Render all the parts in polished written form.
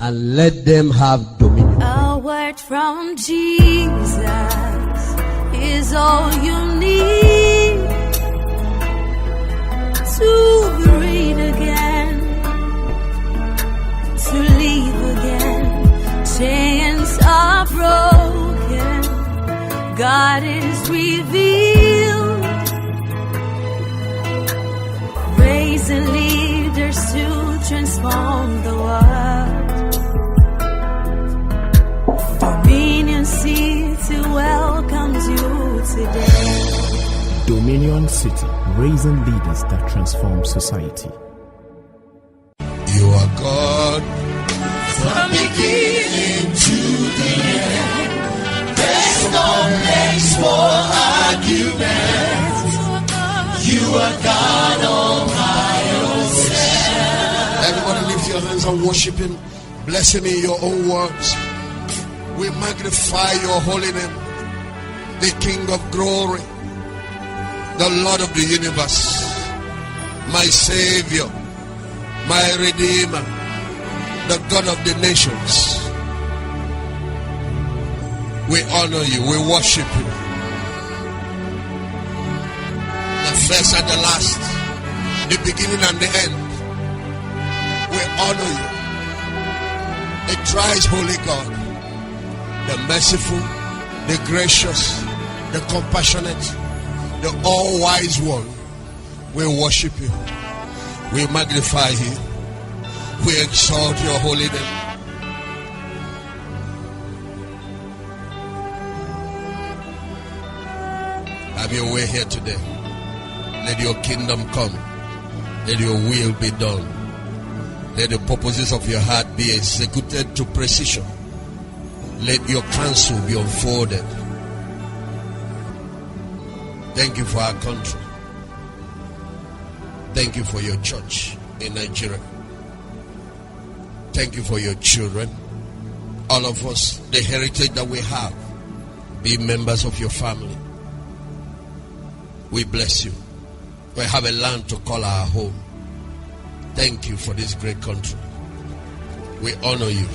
and let them have dominion. A word from Jesus is all you need to breathe again, to live again. Chains are broken, God is revealed, raising leaders to transform the world. Dominion City welcomes you today. Dominion City, raising leaders that transform society. You are God from beginning to the end. There's no place for argument. You are God all by yourself. Everybody lift your hands and worship Him. Bless Him in your own words. We magnify your holy name, the King of glory, the Lord of the universe, my Savior, my Redeemer, the God of the nations. We honor you, we worship you. The first and the last, the beginning and the end. We honor you, the thrice holy God, the merciful, the gracious, the compassionate, the all-wise one. We worship you. We magnify you. We exalt your holy name. Have your way here today. Let your kingdom come. Let your will be done. Let the purposes of your heart be executed to precision. Let your counsel be unfolded. Thank you for our country. Thank you for your church in Nigeria. Thank you for your children. All of us, the heritage that we have, be members of your family. We bless you. We have a land to call our home. Thank you for this great country. We honor you.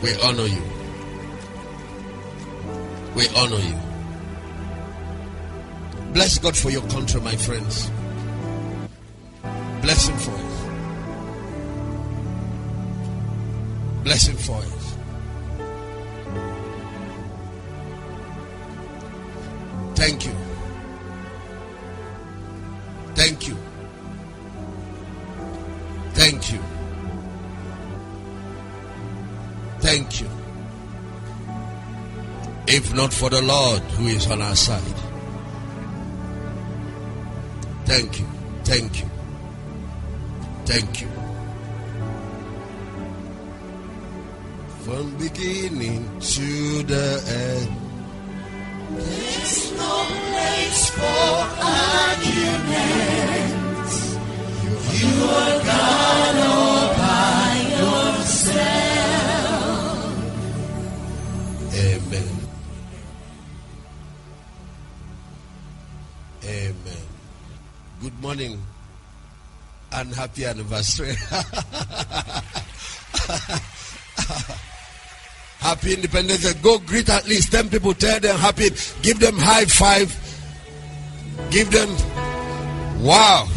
We honor you. We honor you. Bless God for your country, my friends. Bless Him for it. Bless Him for it. Thank you. Thank you. Thank you. Thank you. If not for the Lord who is on our side. Thank you. Thank you. Thank you. From beginning to the end, there's no place for arguments. You are God all by yourself. Amen. Amen. Good morning and happy anniversary. Happy Independence Day. Go greet at least 10 people. Tell them happy. Give them high five. Give them wow.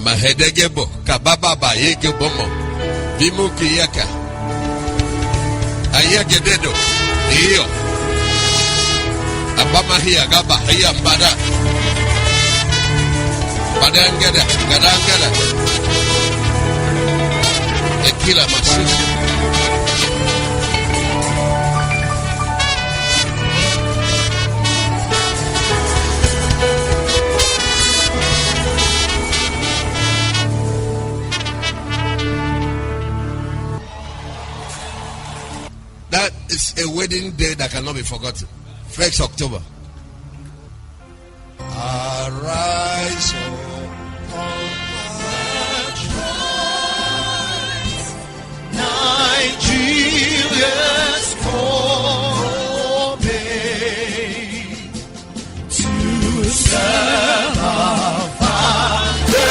Mahedegebo kababa yegebomo bimuki yaka ayagededo iyo abama hiya gaba hiya mbada badangada gadangada ekila masisi. That is a wedding day that cannot be forgotten. 1st October. Arise, Nigeria's call to serve our Father.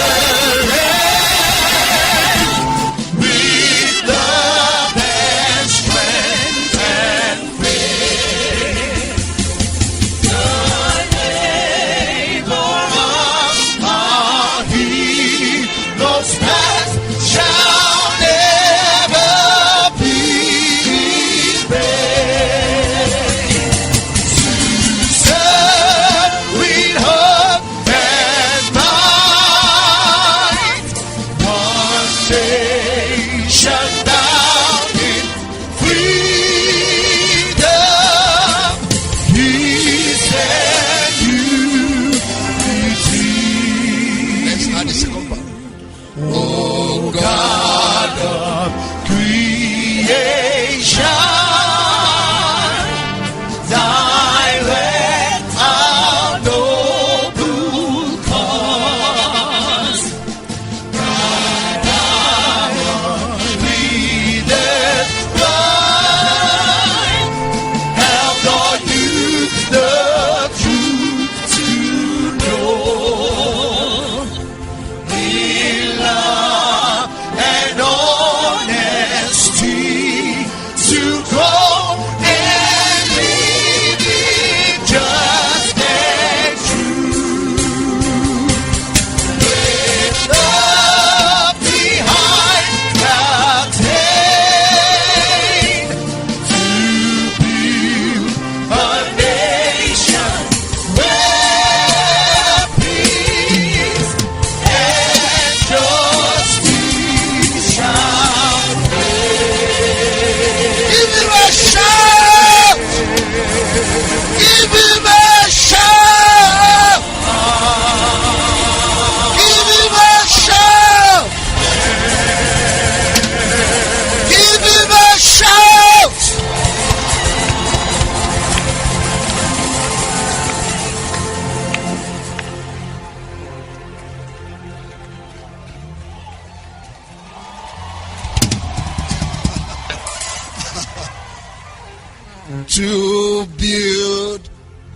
to build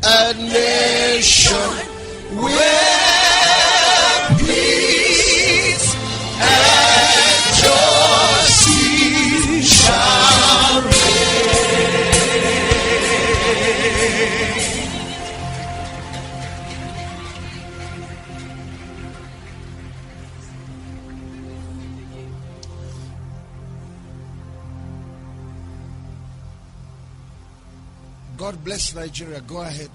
a nation where peace and justice shall reign. God bless Nigeria. Go ahead.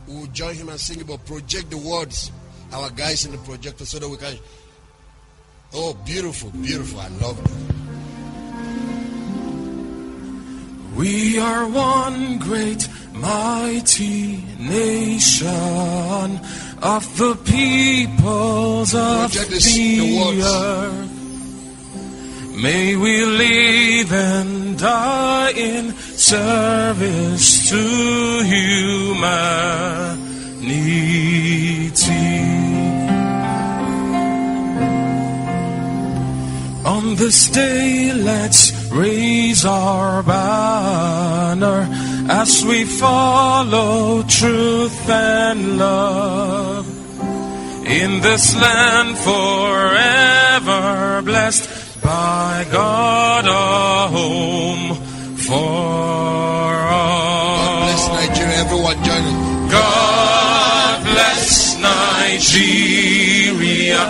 We'll join him and sing, but project the words. Our guys in the projector so that we can. Oh, beautiful, beautiful. I love it. We are one great mighty nation of the peoples of the earth. May we live and die in service to humanity. On this day, let's raise our banner as we follow truth and love. In this land forever blessed, by God a home for all. God bless Nigeria. Everyone join us. God bless Nigeria,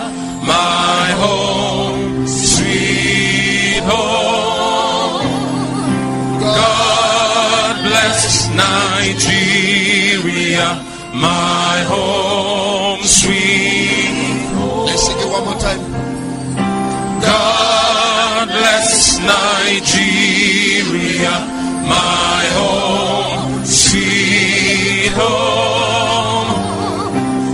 my home, sweet home. God bless Nigeria, my home, sweet home. Let's sing it one more time. God bless Nigeria, my home, sweet home.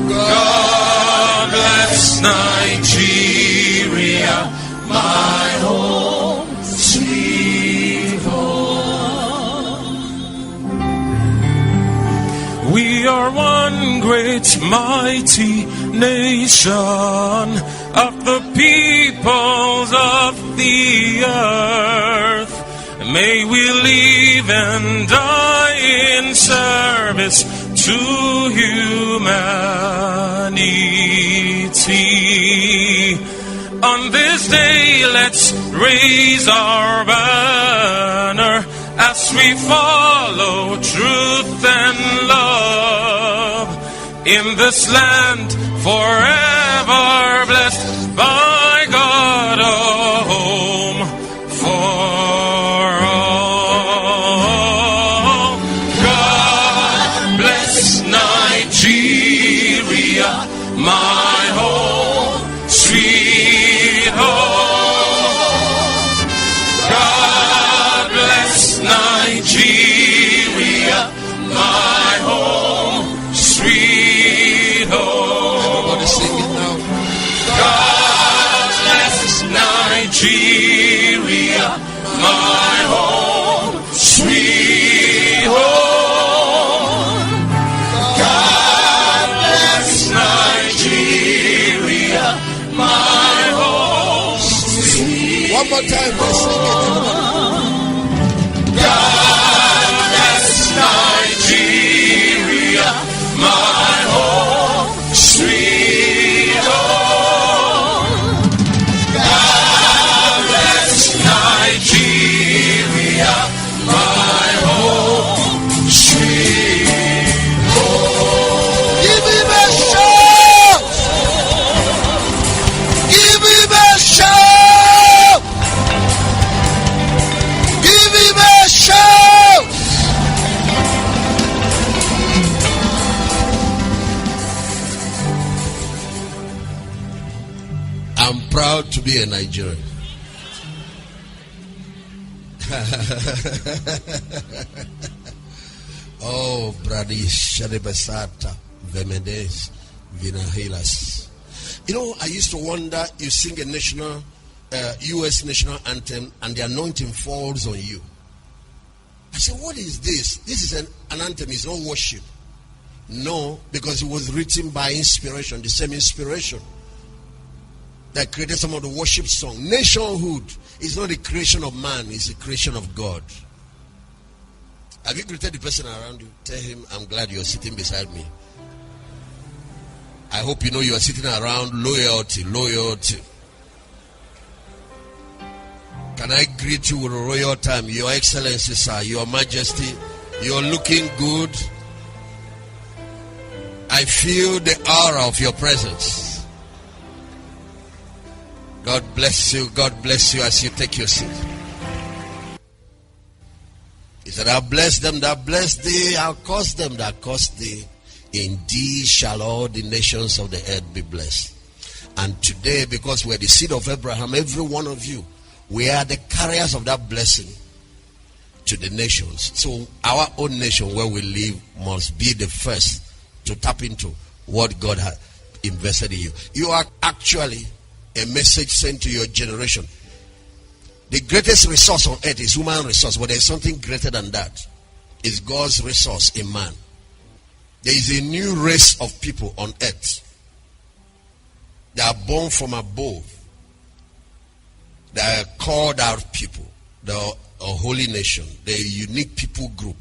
God bless Nigeria, my home, sweet home. We are one great mighty nation of the peoples of the earth. May we live and die in service to humanity. On this day, let's raise our banner as we follow truth and love. In this land forever blessed, by God a home for all. God bless Nigeria, my home, sweet home. God bless Nigeria, my home, sweet home. Everybody sing it now. God bless Nigeria, my home, sweet home. God bless Nigeria, my home, sweet home. One more time. Let's sing it. God bless Nigeria, my home, sweet home. God bless Nigeria, my home, sweet home. Give him a shout. Give him a shout. Give him a shout. I'm proud to be a Nigerian. Oh, Brady Shadebasata, Vemedes, Vinahilas. You know, I used to wonder, you sing a national, U.S. national anthem, and the anointing falls on you. I said, what is this? This is an anthem, it's not worship. No, because it was written by inspiration, the same inspiration that created some of the worship song. Nationhood is not the creation of man, it's the creation of God. Have you greeted the person around you? Tell him, I'm glad you're sitting beside me. I hope you know you are sitting around loyalty. Can I greet you with a royal time? Your Excellency, sir, Your Majesty, you're looking good. I feel the aura of your presence. God bless you. God bless you as you take your seat. He said, I'll bless them that bless thee, I'll curse them that curse thee. Indeed shall all the nations of the earth be blessed. And today, because we're the seed of Abraham, every one of you, we are the carriers of that blessing to the nations. So our own nation where we live must be the first to tap into what God has invested in you. You are actually a message sent to your generation. The greatest resource on earth is human resource, but there's something greater than that. It's God's resource in man. There is a new race of people on earth. They are born from above. They are called out people. They are a holy nation. They are a unique people group.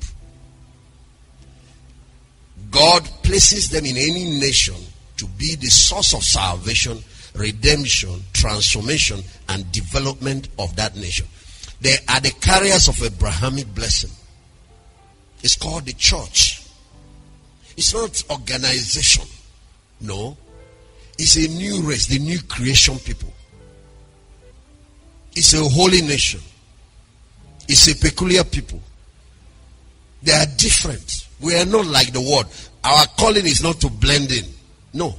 God places them in any nation to be the source of salvation, redemption, transformation, and development of that nation. They are the carriers of Abrahamic blessing. It's called the church. It's not organization. No. It's a new race, the new creation people. It's a holy nation. It's a peculiar people. They are different. We are not like the world. Our calling is not to blend in. No.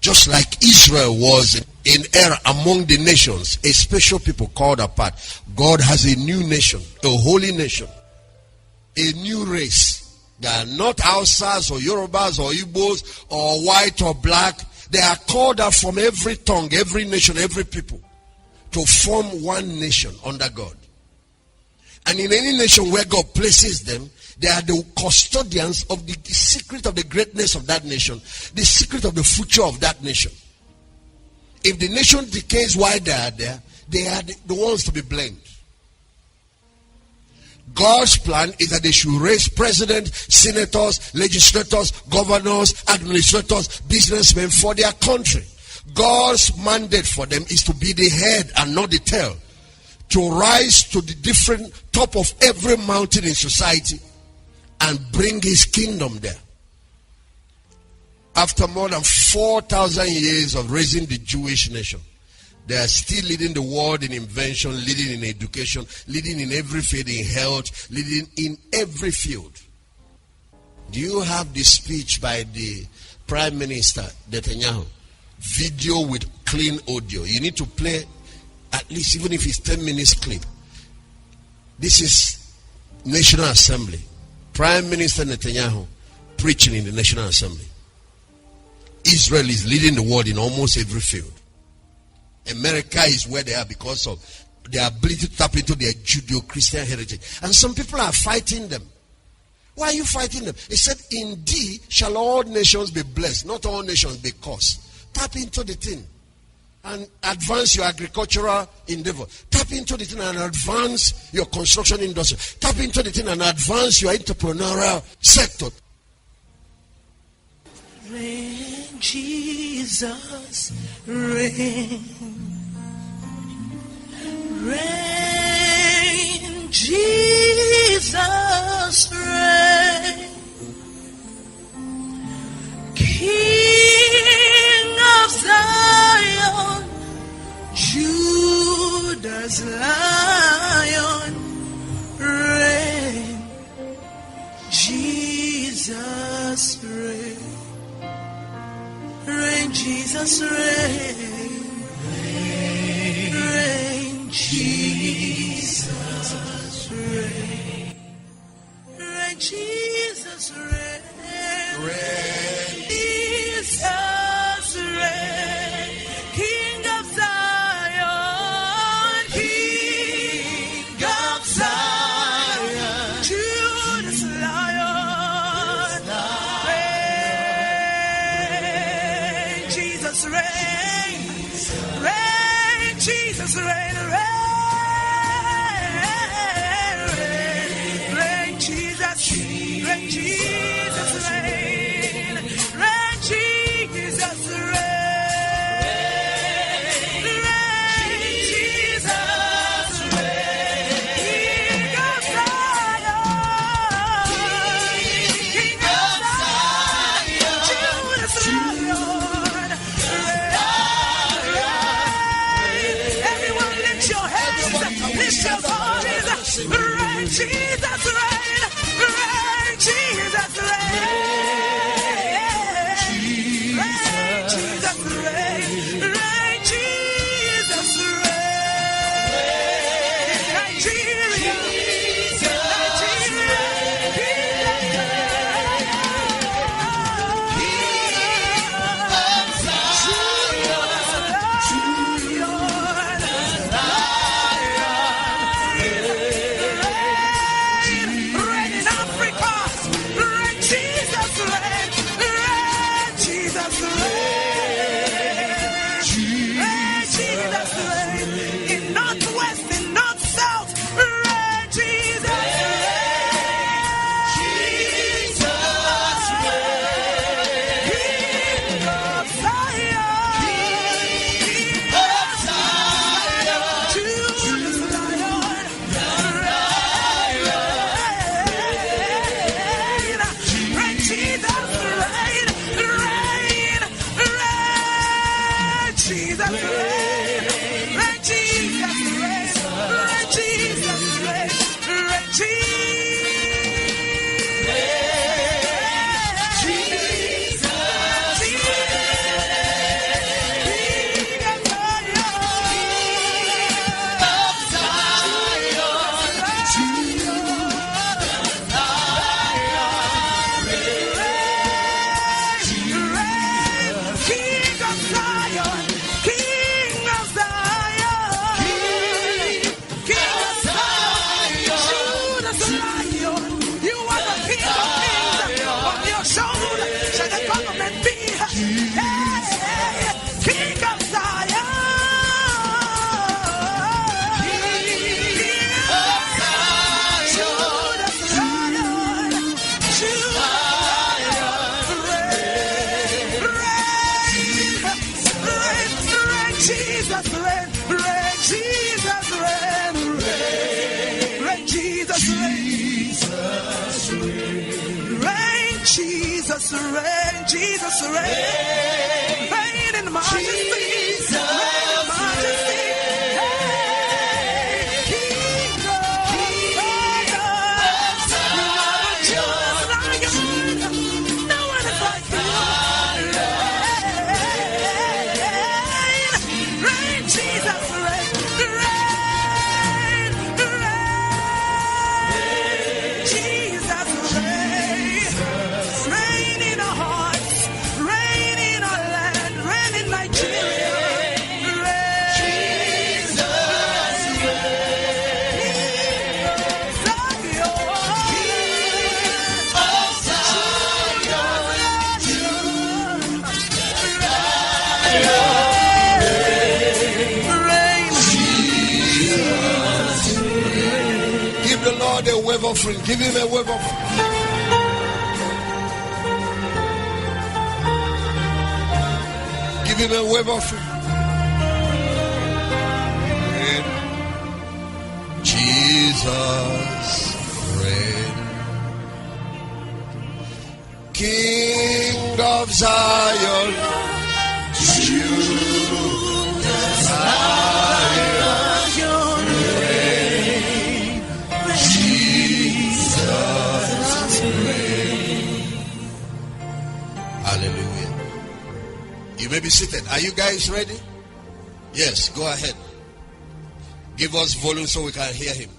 Just like Israel was in error among the nations, a special people called apart. God has a new nation, a holy nation, a new race. They are not Hausas or Yorubas or Igbos or white or black. They are called out from every tongue, every nation, every people to form one nation under God. And in any nation where God places them, they are the custodians of the secret of the greatness of that nation, the secret of the future of that nation. If the nation decays while they are there, they are the ones to be blamed. God's plan is that they should raise presidents, senators, legislators, governors, administrators, businessmen for their country. God's mandate for them is to be the head and not the tail. To rise to the different top of every mountain in society and bring his kingdom there. After more than 4,000 years of raising the Jewish nation, they are still leading the world in invention, leading in education, leading in every field, in health, leading in every field. Do you have the speech by the Prime Minister, Netanyahu? Video with clean audio. You need to play at least, even if it's 10 minutes clip. This is National Assembly. Prime Minister Netanyahu preaching in the National Assembly. Israel is leading the world in almost every field. America is where they are because of their ability to tap into their Judeo-Christian heritage. And some people are fighting them. Why are you fighting them? He said, indeed shall all nations be blessed, not all nations be cursed. Tap into the thing and advance your agricultural endeavor. Tap into the thing and advance your construction industry. Tap into the thing and advance your entrepreneurial sector. Reign, Jesus, reign. Reign, Jesus, reign. King of Zion, Judah's Lion, reign, Jesus, reign. Reign, Jesus, reign. Reign, Jesus, reign. Reign, Jesus, reign. Jesus, reign. King of Zion, King of Zion, Judah's Lion, reign, Jesus, reign, reign, Jesus, reign, reign, reign, Jesus. Jesus reign, reign, Jesus reign, reign, Jesus reign, reign, Jesus reign, Nigeria, Jesus reign, reign in majesty, reign in majesty. Hey, King of Zion, no one is like you. Reign, Jesus reign, reign, reign, Jesus reign, reign in our hearts, reign in our land, reign in Nigeria. Give the Lord a wave offering. Give him a wave offering. Give him a wave offering. Reign. Jesus reign. King of Zion. Hallelujah. You may be seated. Are you guys ready? Yes, go ahead. Give us volume so we can hear him.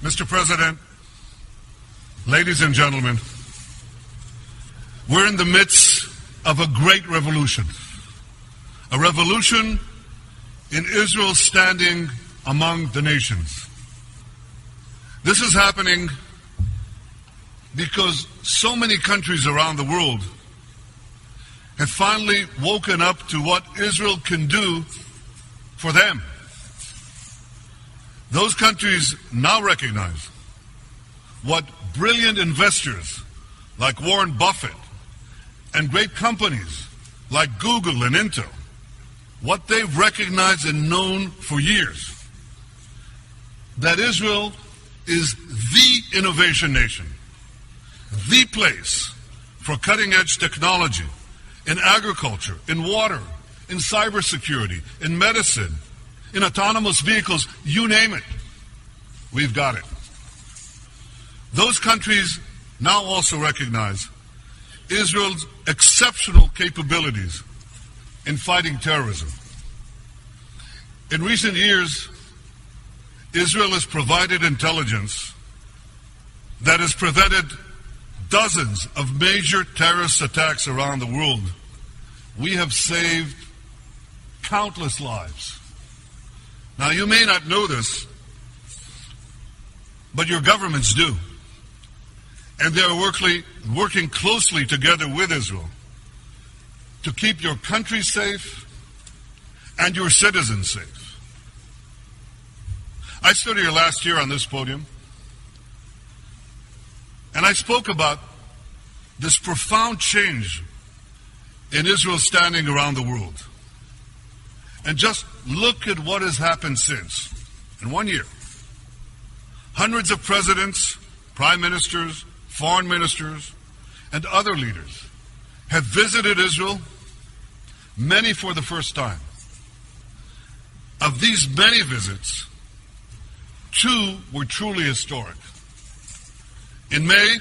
Mr. President, ladies and gentlemen, we're in the midst of a great revolution. A revolution in Israel's standing among the nations. This is happening because so many countries around the world have finally woken up to what Israel can do for them. Those countries now recognize what brilliant investors like Warren Buffett and great companies like Google and Intel, what they've recognized and known for years, that Israel is the innovation nation, the place for cutting-edge technology in agriculture, in water, in cybersecurity, in medicine, in autonomous vehicles, you name it. We've got it. Those countries now also recognize Israel's exceptional capabilities in fighting terrorism. In recent years, Israel has provided intelligence that has prevented dozens of major terrorist attacks around the world. We have saved countless lives. Now, you may not know this, but your governments do. And they are working closely together with Israel to keep your country safe and your citizens safe. I stood here last year on this podium, and I spoke about this profound change in Israel's standing around the world. And just look at what has happened since. In 1 year, hundreds of presidents, prime ministers, foreign ministers, and other leaders have visited Israel, many for the first time. Of these many visits, 2 were truly historic. In May,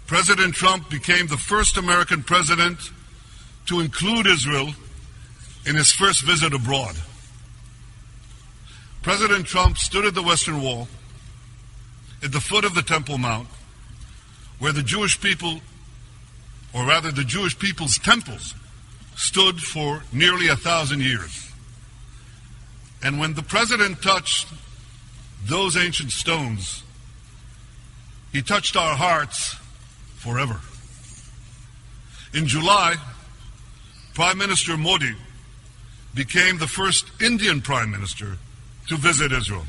President Trump became the first American president to include Israel in his first visit abroad. President Trump stood at the Western Wall, at the foot of the Temple Mount, where the Jewish people, or rather the Jewish people's temples, stood for nearly 1,000 years. And when the president touched those ancient stones, he touched our hearts forever. In July, Prime Minister Modi became the first Indian Prime Minister to visit Israel.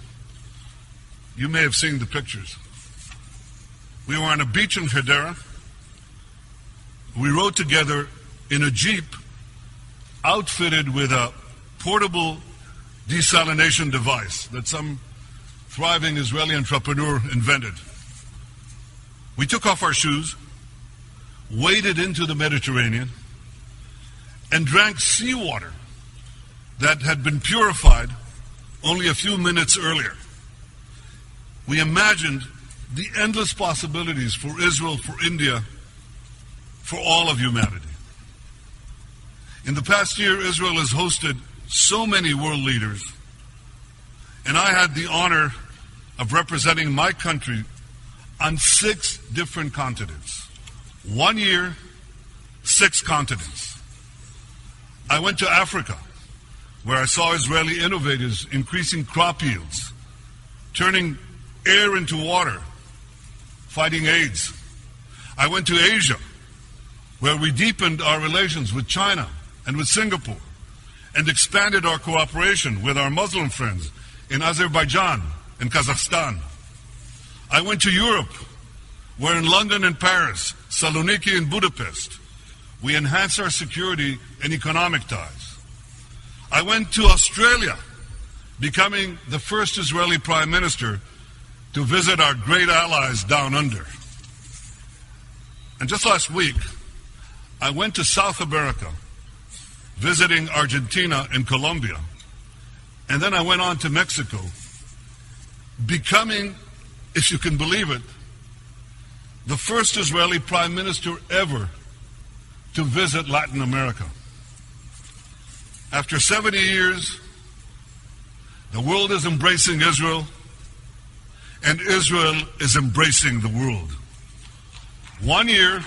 You may have seen the pictures. We were on a beach in Hedera. We rode together in a Jeep outfitted with a portable desalination device that some thriving Israeli entrepreneur invented. We took off our shoes, waded into the Mediterranean, and drank seawater that had been purified only a few minutes earlier. We imagined the endless possibilities for Israel, for India, for all of humanity. In the past year, Israel has hosted so many world leaders, and I had the honor of representing my country on 6 different continents. 1 year, 6 continents. I went to Africa, where I saw Israeli innovators increasing crop yields, turning air into water, fighting AIDS. I went to Asia, where we deepened our relations with China and with Singapore, and expanded our cooperation with our Muslim friends in Azerbaijan and Kazakhstan. I went to Europe, where in London and Paris, Saloniki and Budapest, we enhanced our security and economic ties. I went to Australia, becoming the first Israeli Prime Minister to visit our great allies down under. And just last week, I went to South America, visiting Argentina and Colombia. And then I went on to Mexico, becoming, if you can believe it, the first Israeli Prime Minister ever to visit Latin America. After 70 years, the world is embracing Israel, and Israel is embracing the world. 1 year,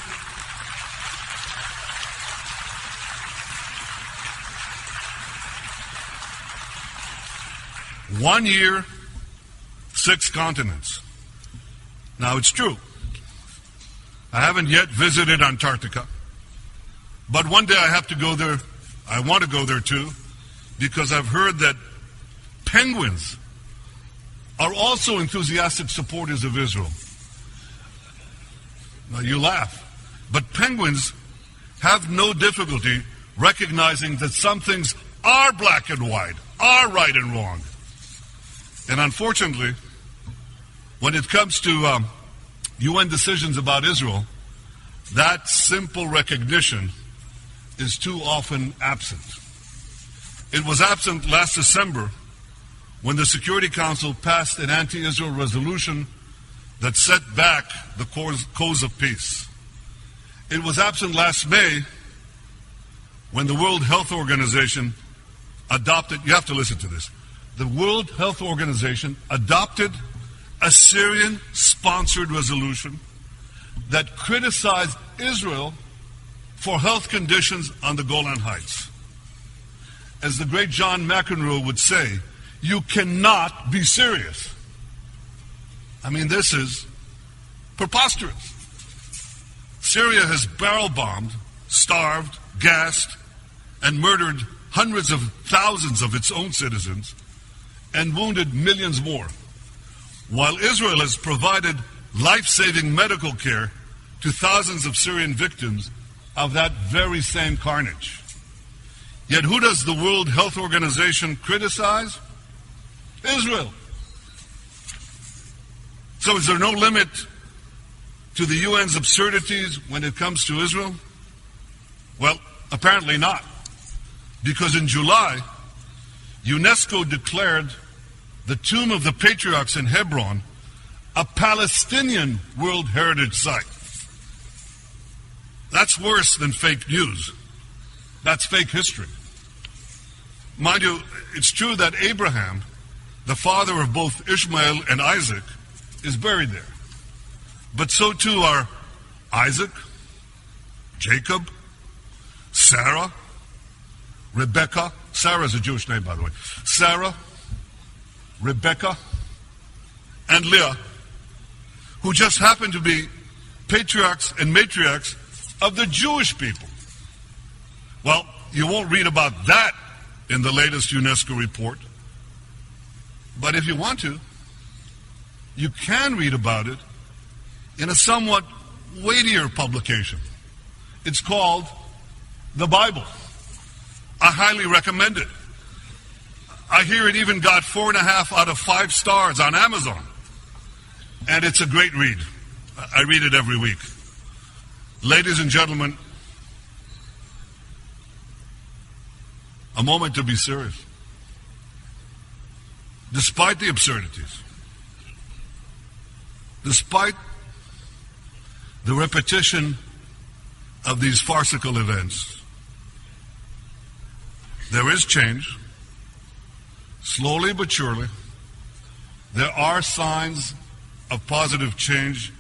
one year, 6 continents. Now, it's true, I haven't yet visited Antarctica, but one day I have to go there. I want to go there too, because I've heard that penguins are also enthusiastic supporters of Israel. Now, you laugh, but penguins have no difficulty recognizing that some things are black and white, are right and wrong. And unfortunately, when it comes to UN decisions about Israel, that simple recognition is too often absent. It was absent last December when the Security Council passed an anti-Israel resolution that set back the cause of peace. It was absent last May when the World Health Organization adopted, you have to listen to this, the World Health Organization adopted a Syrian-sponsored resolution that criticized Israel for health conditions on the Golan Heights. As the great John McEnroe would say, you cannot be serious. I mean, this is preposterous. Syria has barrel-bombed, starved, gassed, and murdered hundreds of thousands of its own citizens and wounded millions more, while Israel has provided life-saving medical care to thousands of Syrian victims of that very same carnage. Yet who does the World Health Organization criticize? Israel. So is there no limit to the UN's absurdities when it comes to Israel? Well, apparently not. Because in July, UNESCO declared the Tomb of the Patriarchs in Hebron a Palestinian World Heritage Site. That's worse than fake news. That's fake history. Mind you, it's true that Abraham, the father of both Ishmael and Isaac, is buried there. But so too are Isaac, Jacob, Sarah, Rebecca. Sarah is a Jewish name, by the way. Sarah, Rebecca, and Leah, who just happen to be patriarchs and matriarchs of the Jewish people. Well, you won't read about that in the latest UNESCO report. But if you want to, you can read about it in a somewhat weightier publication. It's called The Bible. I highly recommend it. I hear it even got 4.5 out of 5 stars on Amazon. And it's a great read. I read it every week. Ladies and gentlemen, a moment to be serious. Despite the absurdities, despite the repetition of these farcical events, there is change. Slowly but surely, there are signs of positive change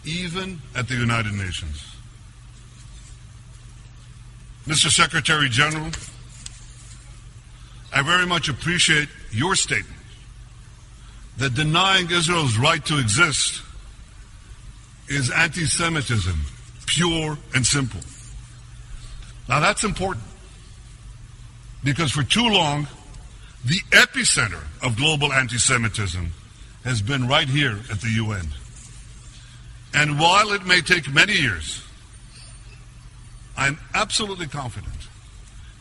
even at the United Nations. Mr. Secretary General, I very much appreciate your statement that denying Israel's right to exist is anti-Semitism, pure and simple. Now that's important, because for too long, the epicenter of global anti-Semitism has been right here at the UN. And while it may take many years, I'm absolutely confident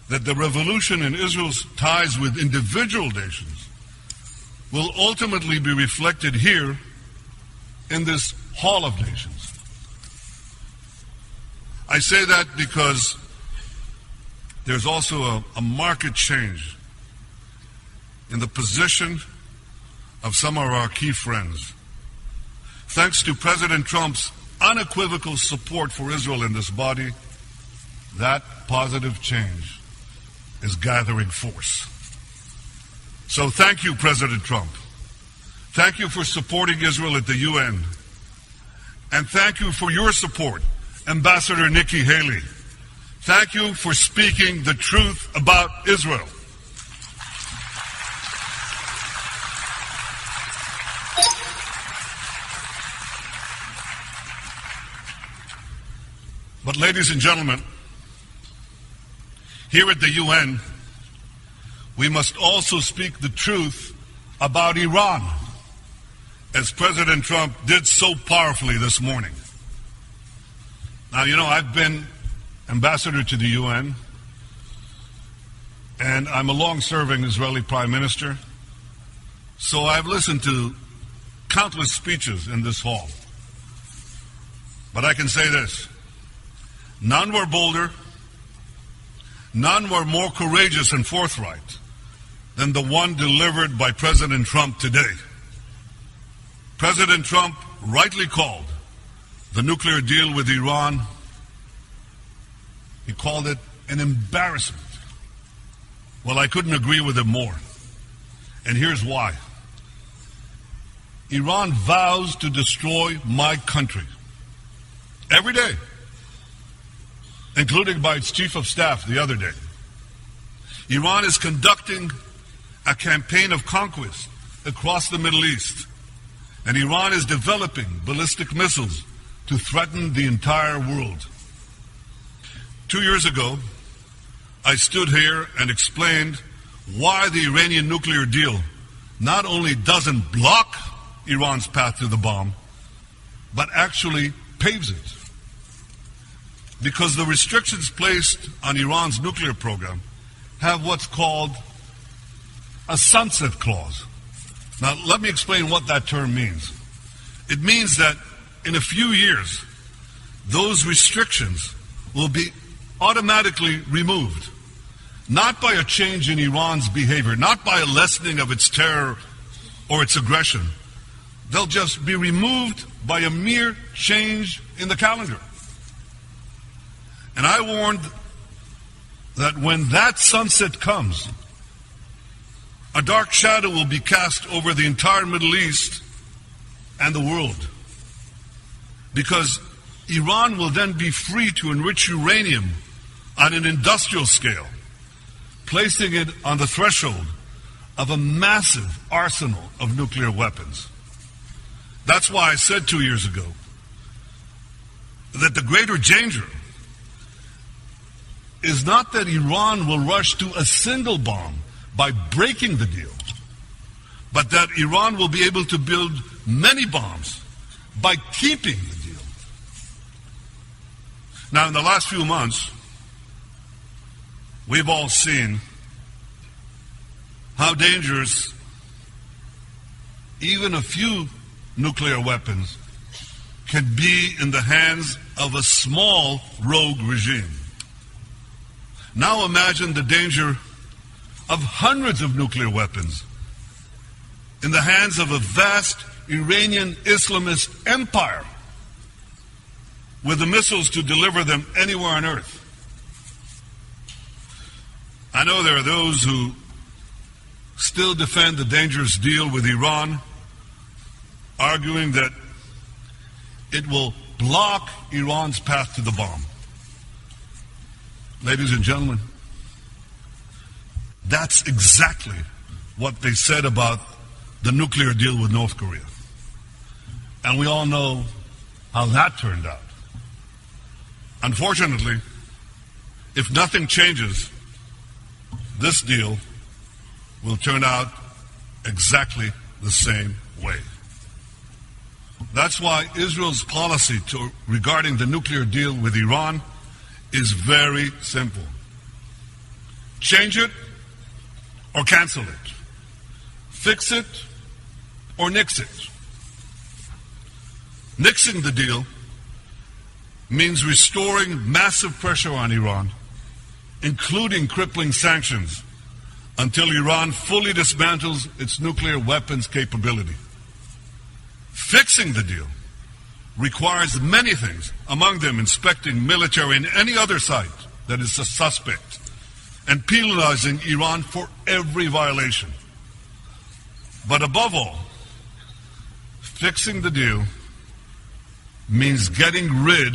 that the revolution in Israel's ties with individual nations will ultimately be reflected here in this Hall of Nations. I say that because there's also a marked change in the position of some of our key friends. Thanks to President Trump's unequivocal support for Israel in this body, that positive change is gathering force. So thank you, President Trump. Thank you for supporting Israel at the UN. And thank you for your support, Ambassador Nikki Haley. Thank you for speaking the truth about Israel. But ladies and gentlemen, here at the UN, we must also speak the truth about Iran, as President Trump did so powerfully this morning. Now, you know, I've been ambassador to the UN, and I'm a long-serving Israeli prime minister, so I've listened to countless speeches in this hall. But I can say this: none were bolder, None were more courageous and forthright than the one delivered by President Trump today. President Trump rightly called the nuclear deal with Iran, he called it an embarrassment. Well, I couldn't agree with him more. And here's why. Iran vows to destroy my country every day, including by its chief of staff the other day. Iran is conducting a campaign of conquest across the Middle East, and Iran is developing ballistic missiles to threaten the entire world. 2 years ago, I stood here and explained why the Iranian nuclear deal not only doesn't block Iran's path to the bomb, but actually paves it. Because the restrictions placed on Iran's nuclear program have what's called a sunset clause. Now, let me explain what that term means. It means that in a few years, those restrictions will be automatically removed. Not by a change in Iran's behavior, not by a lessening of its terror or its aggression. They'll just be removed by a mere change in the calendar. And I warned that when that sunset comes, a dark shadow will be cast over the entire Middle East and the world. Because Iran will then be free to enrich uranium on an industrial scale, placing it on the threshold of a massive arsenal of nuclear weapons. That's why I said 2 years ago that the greater danger is not that Iran will rush to a single bomb by breaking the deal, but that Iran will be able to build many bombs by keeping the deal. Now, in the last few months, we've all seen how dangerous even a few nuclear weapons can be in the hands of a small rogue regime. Now imagine the danger of hundreds of nuclear weapons in the hands of a vast Iranian Islamist empire with the missiles to deliver them anywhere on earth. I know there are those who still defend the dangerous deal with Iran, arguing that it will block Iran's path to the bomb. Ladies and gentlemen, that's exactly what they said about the nuclear deal with North Korea. And we all know how that turned out. Unfortunately, if nothing changes, this deal will turn out exactly the same way. That's why Israel's policy regarding the nuclear deal with Iran is very simple. Change it or cancel it. Fix it or nix it. Nixing the deal means restoring massive pressure on Iran, including crippling sanctions, until Iran fully dismantles its nuclear weapons capability. Fixing the deal requires many things, among them inspecting military and any other site that is a suspect, and penalizing Iran for every violation. But above all, fixing the deal means getting rid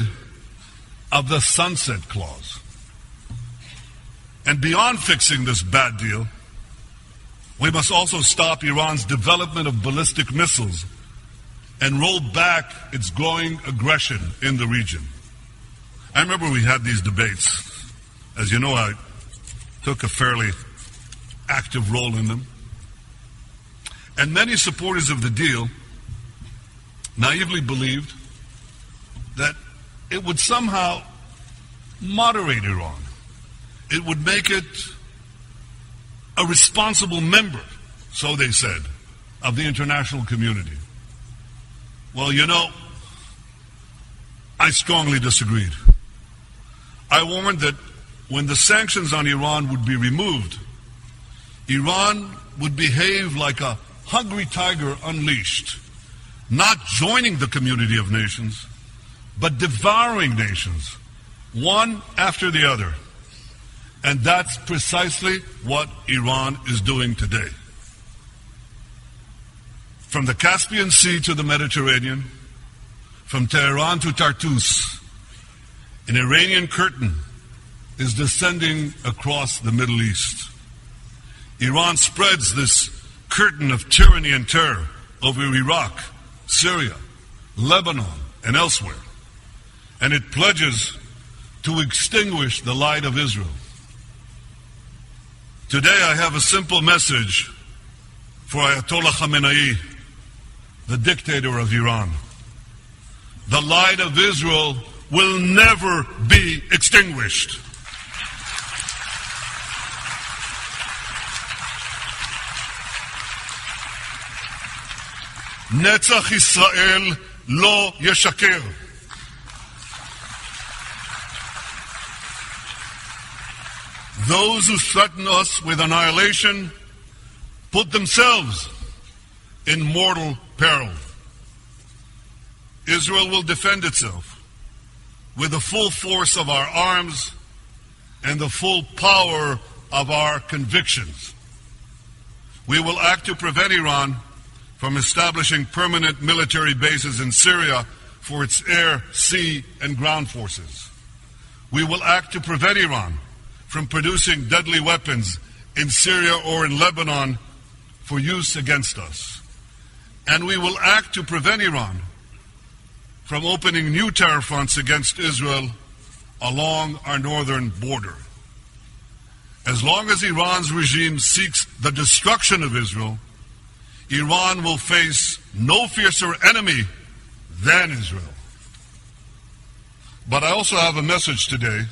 of the sunset clause. And beyond fixing this bad deal, we must also stop Iran's development of ballistic missiles and roll back its growing aggression in the region. I remember we had these debates. As you know, I took a fairly active role in them. And many supporters of the deal naively believed that it would somehow moderate Iran. It would make it a responsible member, so they said, of the international community. Well, you know, I strongly disagreed. I warned that when the sanctions on Iran would be removed, Iran would behave like a hungry tiger unleashed, not joining the community of nations, but devouring nations, one after the other. And that's precisely what Iran is doing today. From the Caspian Sea to the Mediterranean, from Tehran to Tartus, an Iranian curtain is descending across the Middle East. Iran spreads this curtain of tyranny and terror over Iraq, Syria, Lebanon, and elsewhere. And it pledges to extinguish the light of Israel. Today I have a simple message for Ayatollah Khamenei, the dictator of Iran. The light of Israel will never be extinguished. Netzach Israel lo yeshaker. Those who threaten us with annihilation put themselves in mortal peril. Israel will defend itself with the full force of our arms and the full power of our convictions. We will act to prevent Iran from establishing permanent military bases in Syria for its air, sea, and ground forces. We will act to prevent Iran from producing deadly weapons in Syria or in Lebanon for use against us. And we will act to prevent Iran from opening new terror fronts against Israel along our northern border. As long as Iran's regime seeks the destruction of Israel, Iran will face no fiercer enemy than Israel. But I also have a message today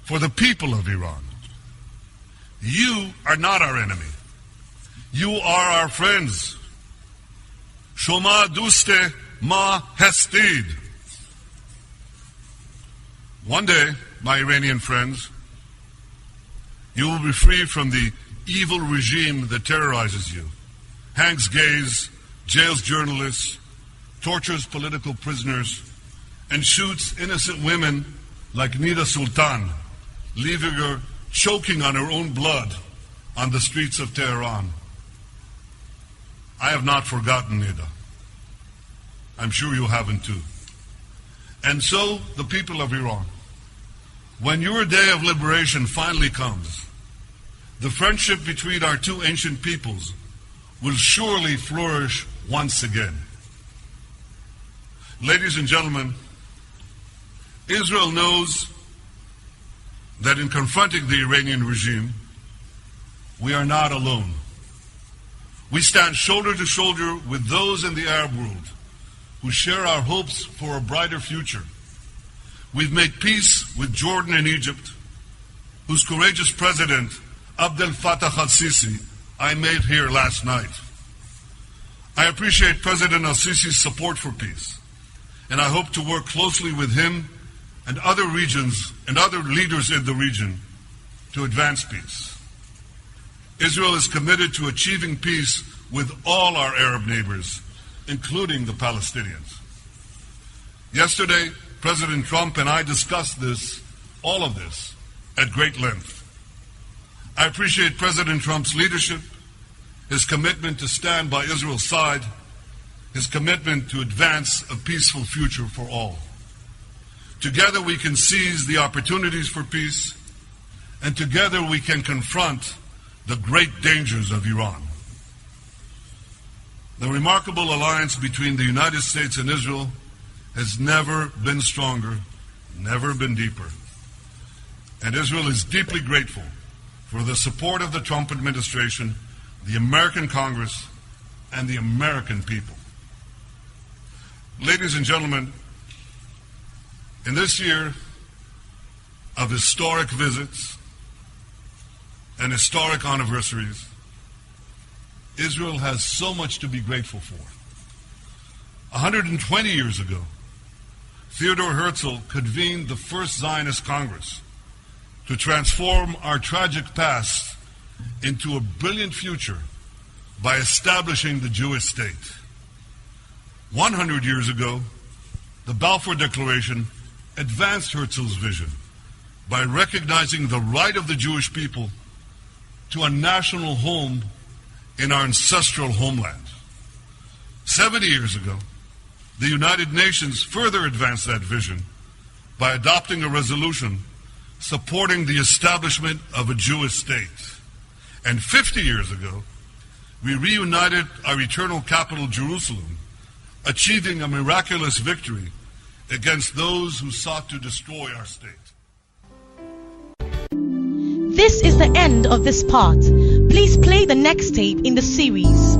for the people of Iran. You are not our enemy. You are our friends. Shoma duste ma hestid. One day, my Iranian friends, you will be free from the evil regime that terrorizes you, hangs gays, jails journalists, tortures political prisoners, and shoots innocent women like Nida Sultan, leaving her choking on her own blood on the streets of Tehran. I have not forgotten Nida. I'm sure you haven't too. And so, the people of Iran, when your day of liberation finally comes, the friendship between our two ancient peoples will surely flourish once again. Ladies and gentlemen, Israel knows that in confronting the Iranian regime, we are not alone. We stand shoulder to shoulder with those in the Arab world who share our hopes for a brighter future. We've made peace with Jordan and Egypt, whose courageous president, Abdel Fattah al-Sisi, I met here last night. I appreciate President al-Sisi's support for peace, and I hope to work closely with him and other regions and other leaders in the region to advance peace. Israel is committed to achieving peace with all our Arab neighbors, including the Palestinians. Yesterday, President Trump and I discussed all of this, at great length. I appreciate President Trump's leadership, his commitment to stand by Israel's side, his commitment to advance a peaceful future for all. Together we can seize the opportunities for peace, and together we can confront the great dangers of Iran. The remarkable alliance between the United States and Israel has never been stronger, never been deeper. And Israel is deeply grateful for the support of the Trump administration, the American Congress, and the American people. Ladies and gentlemen, in this year of historic visits and historic anniversaries, Israel has so much to be grateful for. 120 years ago, Theodor Herzl convened the first Zionist Congress, to transform our tragic past into a brilliant future by establishing the Jewish state. 100 years ago, the Balfour Declaration advanced Herzl's vision by recognizing the right of the Jewish people to a national home in our ancestral homeland. 70 years ago, the United Nations further advanced that vision by adopting a resolution supporting the establishment of a Jewish state. And 50 years ago, we reunited our eternal capital, Jerusalem, achieving a miraculous victory against those who sought to destroy our state. This is the end of this part. Please play the next tape in the series.